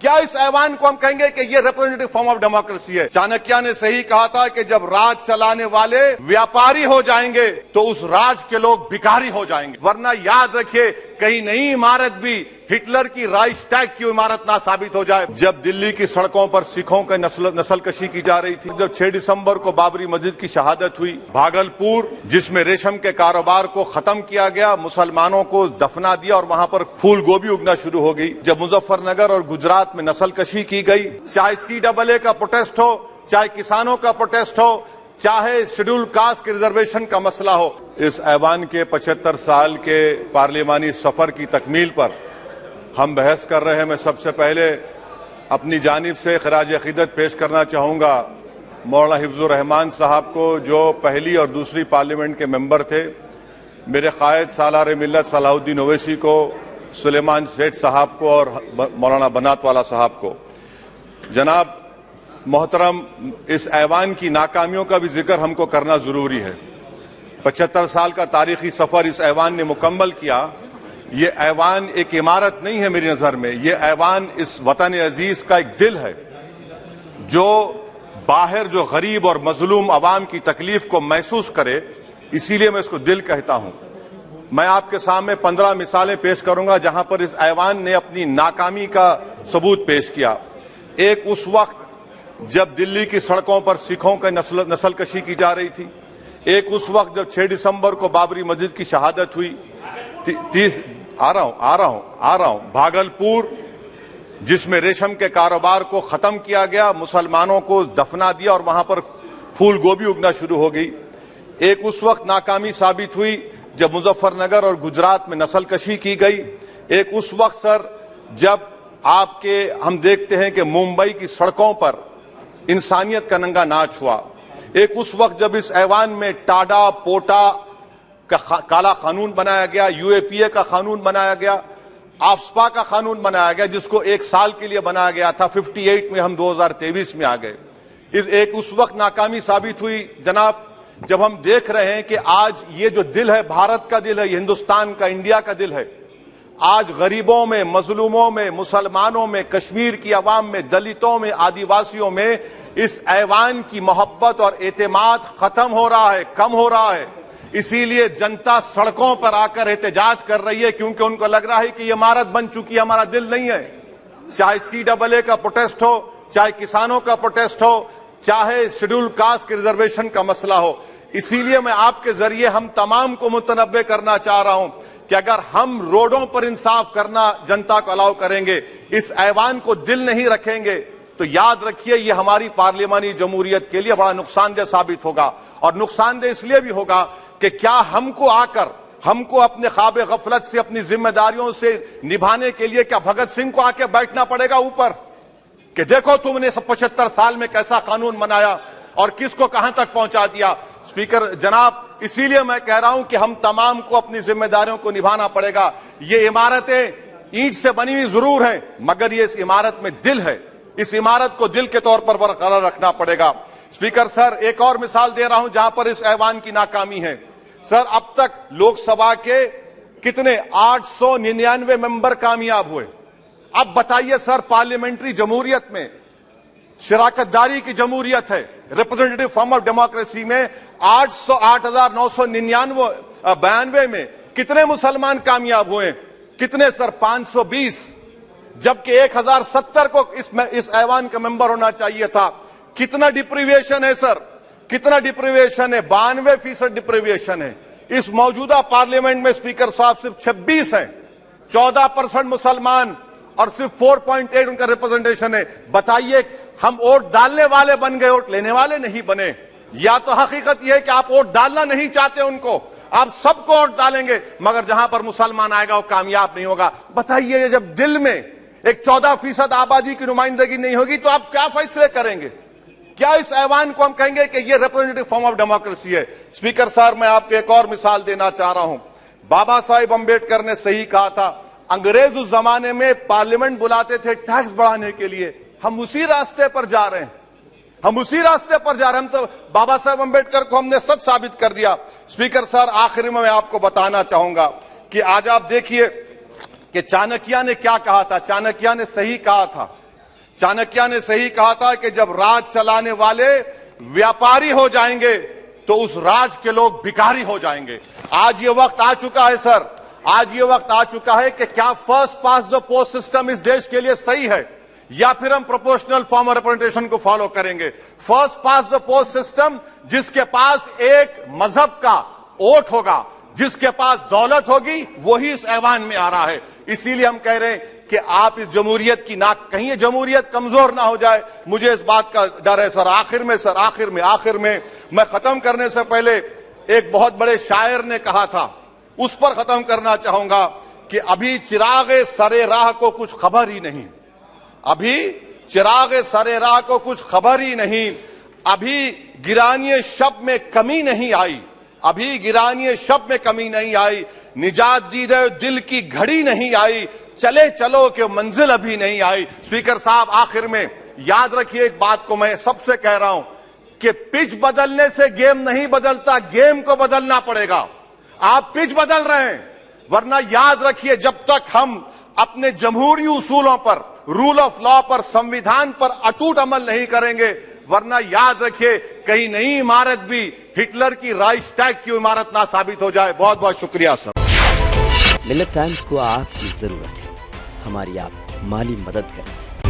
क्या इस ऐवान को हम कहेंगे कि ये रिप्रेजेंटेटिव फॉर्म ऑफ डेमोक्रेसी है? चाणक्य ने सही कहा था कि जब राज चलाने वाले व्यापारी हो जाएंगे तो उस राज के लोग भिखारी हो जाएंगे। वरना याद रखिए, कहीं नई इमारत भी हिटलर की राइक्सटैग की इमारत ना साबित हो जाए। जब दिल्ली की सड़कों पर सिखों की नस्लकशी की जा रही थी, जब 6 दिसंबर को बाबरी मस्जिद की शहादत हुई, भागलपुर जिसमें रेशम के कारोबार को खत्म किया गया, मुसलमानों को दफना दिया और वहां पर फूल गोभी उगना शुरू हो गई, जब मुजफ्फरनगर और गुजरात में नस्लकशी की गई, चाहे CAA का प्रोटेस्ट हो, चाहे किसानों का प्रोटेस्ट हो, चाहे शेड्यूल कास्ट के रिजर्वेशन का मसला हो, इस ऐवान के 75 साल के पार्लियामानी सफर की तकमील पर हम बहस कर रहे हैं। मैं सबसे पहले अपनी जानिब से खराज अकीदत पेश करना चाहूंगा मौलाना हिफ्जुर रहमान साहब को, जो पहली और दूसरी पार्लियामेंट के मेंबर थे, मेरे कायद सालार मिल्लत सलाहुद्दीन ओवैसी को, सुलेमान सेठ साहब को और मौलाना बनात वाला साहब को। जनाब मोहतरम, इस ऐवान की नाकामियों का भी जिक्र हमको करना जरूरी है। 75 साल का तारीखी सफर इस ऐवान ने मुकम्मल किया। ये ऐवान एक इमारत नहीं है मेरी नजर में, ये ऐवान इस वतन अजीज का एक दिल है, जो बाहर जो गरीब और मजलूम अवाम की तकलीफ को महसूस करे, इसीलिए मैं इसको दिल कहता हूं। मैं आपके सामने 15 मिसालें पेश करूंगा जहां पर इस ऐवान ने अपनी नाकामी का सबूत पेश किया। एक उस वक्त जब दिल्ली की सड़कों पर सिखों की नस्लकशी की जा रही थी, एक उस वक्त जब 6 दिसंबर को बाबरी मस्जिद की शहादत हुई, आ रहा हूं, भागलपुर जिसमें रेशम के कारोबार को खत्म किया गया, मुसलमानों को दफना दिया और वहां पर फूल गोभी उगना शुरू हो गई। एक उस वक्त नाकामी साबित हुई जब मुजफ्फरनगर और गुजरात में नस्लकशी की गई। एक उस वक्त सर जब हम देखते हैं कि मुंबई की सड़कों पर इंसानियत का नंगा नाच हुआ। एक उस वक्त जब इस ऐवान में टाडा पोटा का काला कानून बनाया गया, UAPA का कानून बनाया गया, आफ्सपा का कानून बनाया गया, जिसको 1 साल के लिए बनाया गया था, 58 में हम 2023 में आ गए। एक उस वक्त नाकामी साबित हुई जनाब, जब हम देख रहे हैं कि आज ये जो दिल है, भारत का दिल है, हिंदुस्तान का, इंडिया का दिल है, आज गरीबों में, मजलूमों में, मुसलमानों में, कश्मीर की आवाम में, दलितों में, आदिवासियों में इस ऐवान की मोहब्बत और एतमाद खत्म हो रहा है, कम हो रहा है। इसीलिए जनता सड़कों पर आकर एहतजाज कर रही है, क्योंकि उनको लग रहा है कि ये इमारत बन चुकी है, हमारा दिल नहीं है। चाहे CAA का प्रोटेस्ट हो, चाहे किसानों का प्रोटेस्ट हो, चाहे शेड्यूल कास्ट के रिजर्वेशन का मसला हो। इसीलिए मैं आपके जरिए हम तमाम को मुतनब्बे करना चाह रहा हूं कि अगर हम रोडों पर इंसाफ करना जनता को अलाउ करेंगे, इस ऐवान को दिल नहीं रखेंगे, तो याद रखिए ये हमारी पार्लियामानी जमहूरियत के लिए बड़ा नुकसानदेह साबित होगा। और नुकसानदेह इसलिए भी होगा कि क्या हमको अपने ख्वाब गफलत से, अपनी जिम्मेदारियों से निभाने के लिए क्या भगत सिंह को आके बैठना पड़ेगा ऊपर कि देखो तुमने 75 साल में कैसा कानून बनाया और किसको कहां तक पहुंचा दिया? स्पीकर जनाब, इसीलिए मैं कह रहा हूं कि हम तमाम को अपनी जिम्मेदारियों को निभाना पड़ेगा। ये इमारतें ईंट से बनी हुई जरूर हैं, मगर ये इस इमारत में दिल है, इस इमारत को दिल के तौर पर बरकरार रखना पड़ेगा। स्पीकर सर, एक और मिसाल दे रहा हूं जहां पर इस ऐवान की नाकामी है। सर, अब तक लोकसभा के कितने 899 मेंबर कामयाब हुए। अब बताइए सर, पार्लियामेंट्री जमहूरियत में शराकतदारी की जमहूरियत है, रिप्रेजेंटेटिव फॉर्म ऑफ डेमोक्रेसी में 8,999 में कितने मुसलमान कामयाब हुए? कितने सर? 520, जबकि 1070 को इस ऐवान का मेंबर होना चाहिए था। कितना डिप्रीविएशन है सर? कितना डिप्रीविएशन है? 92% डिप्रीविएशन है। इस मौजूदा पार्लियामेंट में स्पीकर साहब सिर्फ 26 हैं, 14% मुसलमान और सिर्फ 4.8 उनका रिप्रेजेंटेशन है। बताइए, हम वोट डालने वाले बन गए, वोट लेने वाले नहीं बने। या तो हकीकत यह है कि आप वोट डालना नहीं चाहते उनको, आप सबको वोट डालेंगे, मगर जहां पर मुसलमान आएगा वो कामयाब नहीं होगा। बताइए, जब दिल में एक 14% आबादी की नुमाइंदगी नहीं होगी तो आप क्या फैसले करेंगे? क्या इस ऐवान को हम कहेंगे कि ये रिप्रेजेंटेटिव फॉर्म ऑफ डेमोक्रेसी है? स्पीकर साहब, मैं आपको एक और मिसाल देना चाह रहा हूं। बाबा साहेब अंबेडकर ने सही कहा था, अंग्रेज उस जमाने में पार्लियामेंट बुलाते थे टैक्स बढ़ाने के लिए। हम उसी रास्ते पर जा रहे हैं, हम उसी रास्ते पर जा रहे हैं। हम तो बाबा साहेब अंबेडकर को हमने सच साबित कर दिया। स्पीकर सर, आखिर में मैं आपको बताना चाहूंगा कि आज आप देखिए कि चाणक्य ने क्या कहा था। चाणक्य ने सही कहा था चाणक्य ने सही कहा था कि जब राज चलाने वाले व्यापारी हो जाएंगे तो उस राज के लोग भिखारी हो जाएंगे। आज ये वक्त आ चुका है सर, आज ये वक्त आ चुका है कि क्या first pass the post system इस देश के लिए सही है या फिर हम प्रोपोर्शनल फॉर्म ऑफ रिप्रेजेंटेशन को फॉलो करेंगे। First pass the post system, जिसके पास एक मजहब का वोट होगा, जिसके पास दौलत होगी, वही इस ऐवान में आ रहा है। इसीलिए हम कह रहे हैं कि आप इस जमहूरियत की नाक, कहीं ये जमहूरियत कमजोर ना हो जाए, मुझे इस बात का डर है सर। आखिर में मैं खत्म करने से पहले एक बहुत बड़े शायर ने कहा था, उस पर खत्म करना चाहूंगा कि अभी चिरागे सरे राह को कुछ खबर ही नहीं, अभी चिरागे सरे राह को कुछ खबर ही नहीं, अभी गिरानिए शब में कमी नहीं आई, अभी गिरानिए शब में कमी नहीं आई, निजात दीदे दिल की घड़ी नहीं आई, चले चलो कि मंजिल अभी नहीं आई। स्पीकर साहब, आखिर में याद रखिए एक बात को मैं सबसे कह रहा हूं कि पिच बदलने से गेम नहीं बदलता, गेम को बदलना पड़ेगा। आप पिच बदल रहे हैं, वरना याद रखिए जब तक हम अपने जमहूरी उसूलों पर, रूल ऑफ लॉ पर, संविधान पर अटूट अमल नहीं करेंगे, वरना याद रखिए कहीं नई इमारत भी हिटलर की राइक्सटैग की इमारत ना साबित हो जाए। बहुत बहुत शुक्रिया सर। मिलत टाइम्स को आपकी जरूरत है, हमारी आप माली मदद करें।